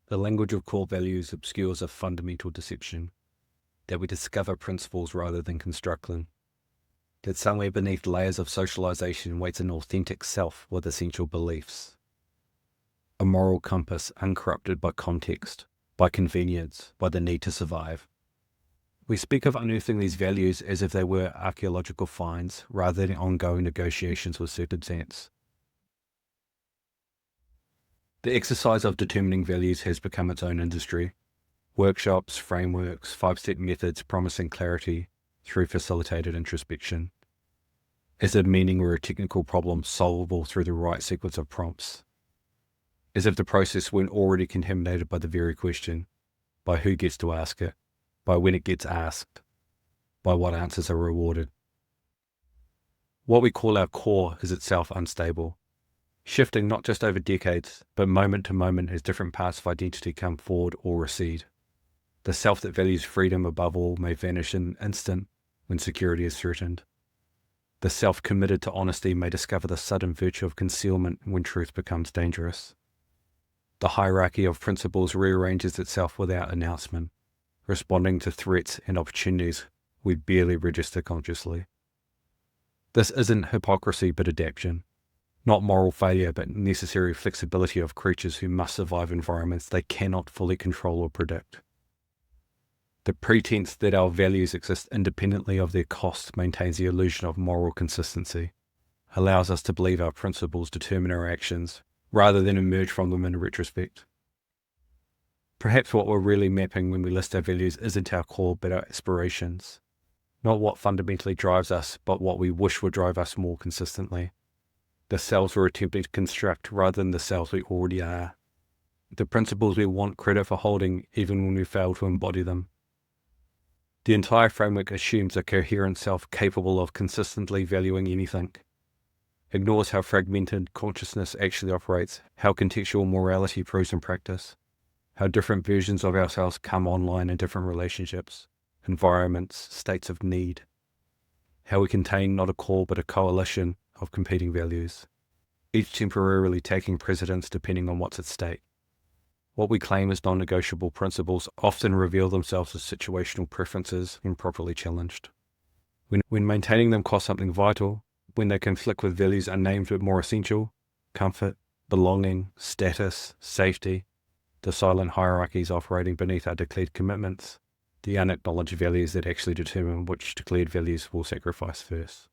The language of core values obscures a fundamental deception, that we discover principles rather than construct them, that somewhere beneath layers of socialization waits an authentic self with essential beliefs, a moral compass uncorrupted by context, by convenience, by the need to survive. We speak of unearthing these values as if they were archaeological finds rather than ongoing negotiations with circumstance. The exercise of determining values has become its own industry. Workshops, frameworks, 5-step methods promising clarity through facilitated introspection. As if meaning were a technical problem solvable through the right sequence of prompts. As if the process weren't already contaminated by the very question, by who gets to ask it, by when it gets asked, by what answers are rewarded. What we call our core is itself unstable, shifting not just over decades, but moment to moment as different parts of identity come forward or recede. The self that values freedom above all may vanish in an instant when security is threatened. The self committed to honesty may discover the sudden virtue of concealment when truth becomes dangerous. The hierarchy of principles rearranges itself without announcement, responding to threats and opportunities we barely register consciously. This isn't hypocrisy but adaptation. Not moral failure, but necessary flexibility of creatures who must survive environments they cannot fully control or predict. The pretense that our values exist independently of their cost maintains the illusion of moral consistency, allows us to believe our principles determine our actions, rather than emerge from them in retrospect. Perhaps what we're really mapping when we list our values isn't our core, but our aspirations. Not what fundamentally drives us, but what we wish would drive us more consistently. The selves we're attempting to construct rather than the selves we already are. The principles we want credit for holding even when we fail to embody them. The entire framework assumes a coherent self capable of consistently valuing anything. Ignores how fragmented consciousness actually operates, how contextual morality proves in practice, how different versions of ourselves come online in different relationships, environments, states of need. How we contain not a core but a coalition of competing values, each temporarily taking precedence depending on what's at stake. What we claim as non-negotiable principles often reveal themselves as situational preferences when properly challenged. When maintaining them costs something vital, when they conflict with values unnamed but more essential, comfort, belonging, status, safety, the silent hierarchies operating beneath our declared commitments, the unacknowledged values that actually determine which declared values we'll sacrifice first.